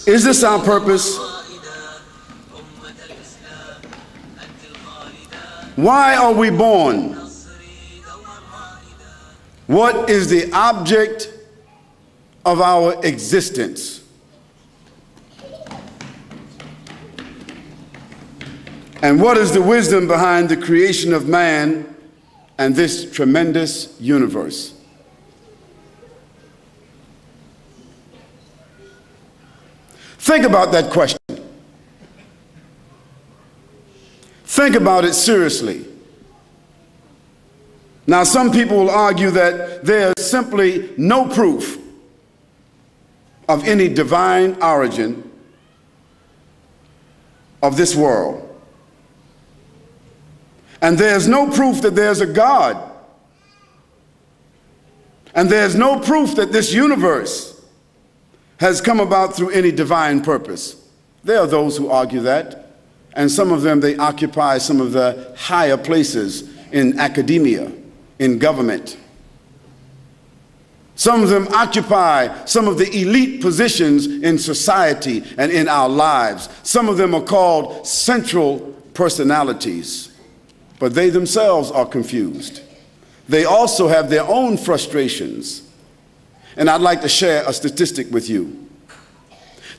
Is this our purpose? Why are we born? What is the object of our existence? And what is the wisdom behind the creation of man and this tremendous universe? Think about that question. Think about it seriously. Now, some people will argue that there is simply no proof of any divine origin of this world. And there's no proof that there's a God. And there's no proof that this universe has come about through any divine purpose. There are those who argue that, and some of them, they occupy some of the higher places in academia, in government. Some of them occupy some of the elite positions in society and in our lives. Some of them are called central personalities. But they themselves are confused. They also have their own frustrations. And I'd like to share a statistic with you.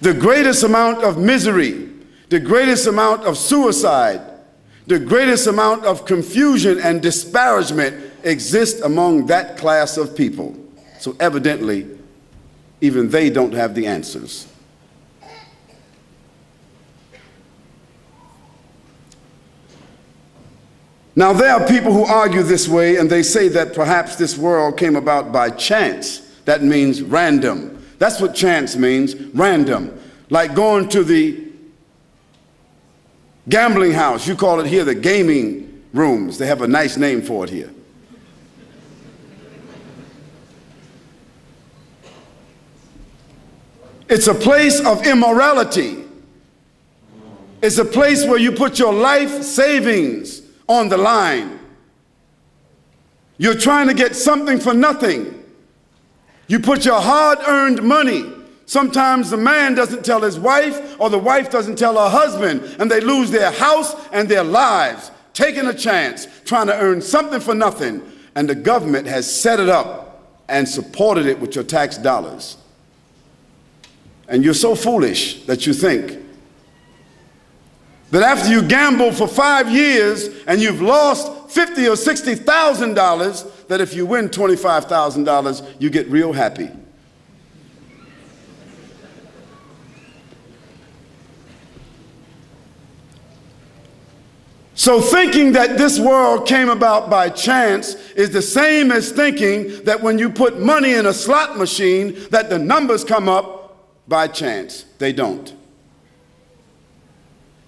The greatest amount of misery, the greatest amount of suicide, the greatest amount of confusion and disparagement exists among that class of people. So evidently, even they don't have the answers. Now, there are people who argue this way, and they say that perhaps this world came about by chance. That means random. That's what chance means, random. Like going to the gambling house. You call it here the gaming rooms. They have a nice name for it here. It's a place of immorality. It's a place where you put your life savings on the line. You're trying to get something for nothing. You put your hard-earned money. Sometimes the man doesn't tell his wife, or the wife doesn't tell her husband, and they lose their house and their lives, taking a chance, trying to earn something for nothing. And the government has set it up and supported it with your tax dollars. And you're so foolish that you think that after you gamble for 5 years and you've lost $50,000 or $60,000, that if you win $25,000, you get real happy. So thinking that this world came about by chance is the same as thinking that when you put money in a slot machine that the numbers come up by chance. They don't.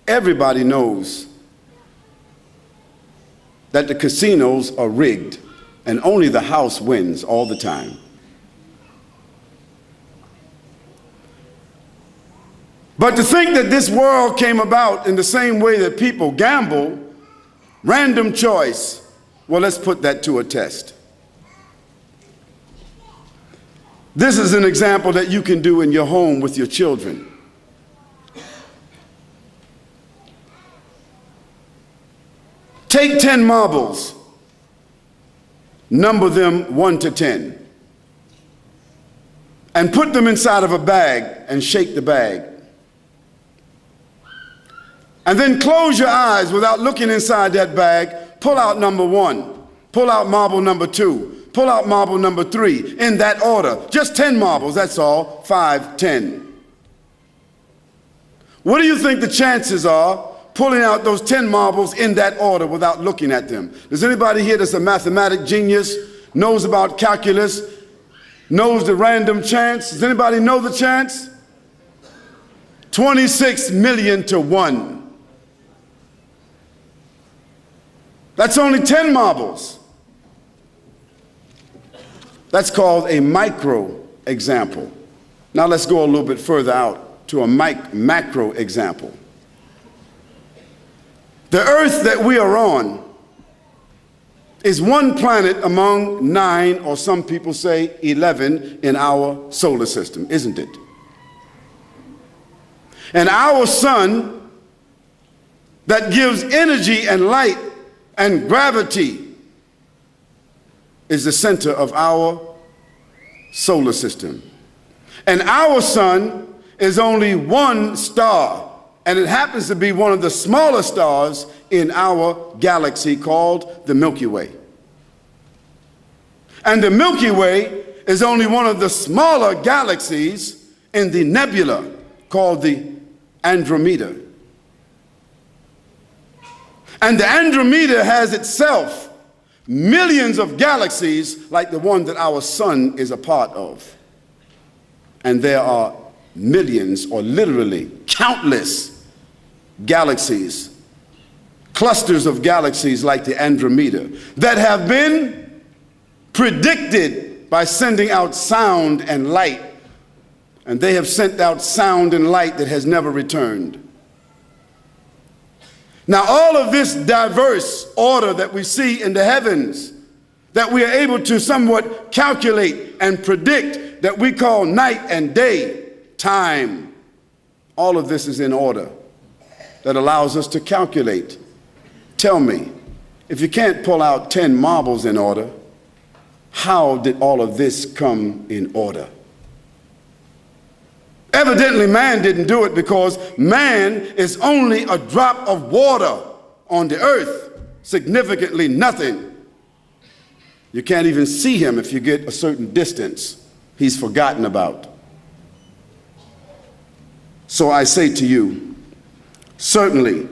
Everybody knows that the casinos are rigged and only the house wins all the time. But to think that this world came about in the same way that people gamble, random choice, well, let's put that to a test. This is an example that you can do in your home with your children. Take 10 marbles, number them 1 to 10, and put them inside of a bag and shake the bag. And then close your eyes without looking inside that bag. Pull out number 1, pull out marble number 2, pull out marble number 3, in that order. Just 10 marbles, that's all. 5, 10. What do you think the chances are pulling out those 10 marbles in that order without looking at them? Does anybody here that's a mathematic genius, knows about calculus, knows the random chance? Does anybody know the chance? 26 million to 1. That's only 10 marbles. That's called a micro example. Now let's go a little bit further out to a macro example. The earth that we are on is one planet among 9, or some people say 11, in our solar system, isn't it? And our sun that gives energy and light and gravity is the center of our solar system. And our sun is only one star, and it happens to be one of the smaller stars in our galaxy called the Milky Way. And the Milky Way is only one of the smaller galaxies in the nebula called the Andromeda. And the Andromeda has itself millions of galaxies like the one that our sun is a part of. And there are millions, or literally countless galaxies, clusters of galaxies like the Andromeda, that have been predicted by sending out sound and light. And they have sent out sound and light that has never returned. Now, all of this diverse order that we see in the heavens, that we are able to somewhat calculate and predict, that we call night and day, time, all of this is in order that allows us to calculate. Tell me, if you can't pull out 10 marbles in order, how did all of this come in order? Evidently, man didn't do it, because man is only a drop of water on the earth, significantly nothing. You can't even see him if you get a certain distance. He's forgotten about. So I say to you, certainly,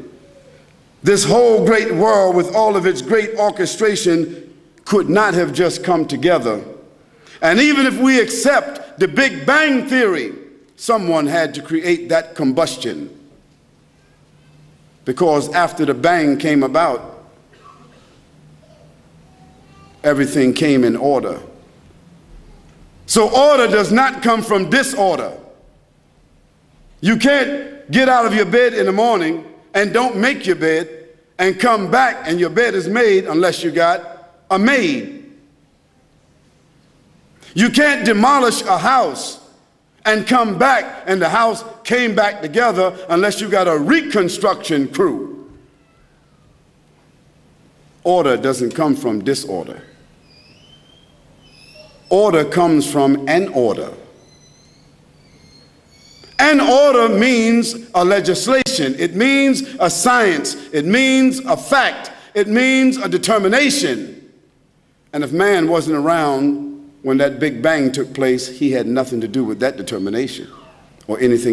this whole great world with all of its great orchestration could not have just come together. And even if we accept the Big Bang Theory, someone had to create that combustion, because after the bang came about, everything came in order. So order does not come from disorder. You can't get out of your bed in the morning and don't make your bed and come back and your bed is made unless you got a maid. You can't demolish a house and come back and the house came back together unless you got a reconstruction crew. Order doesn't come from disorder. Order comes from an order. An order means a legislation. It means a science. It means a fact. It means a determination. And if man wasn't around when that Big Bang took place, he had nothing to do with that determination or anything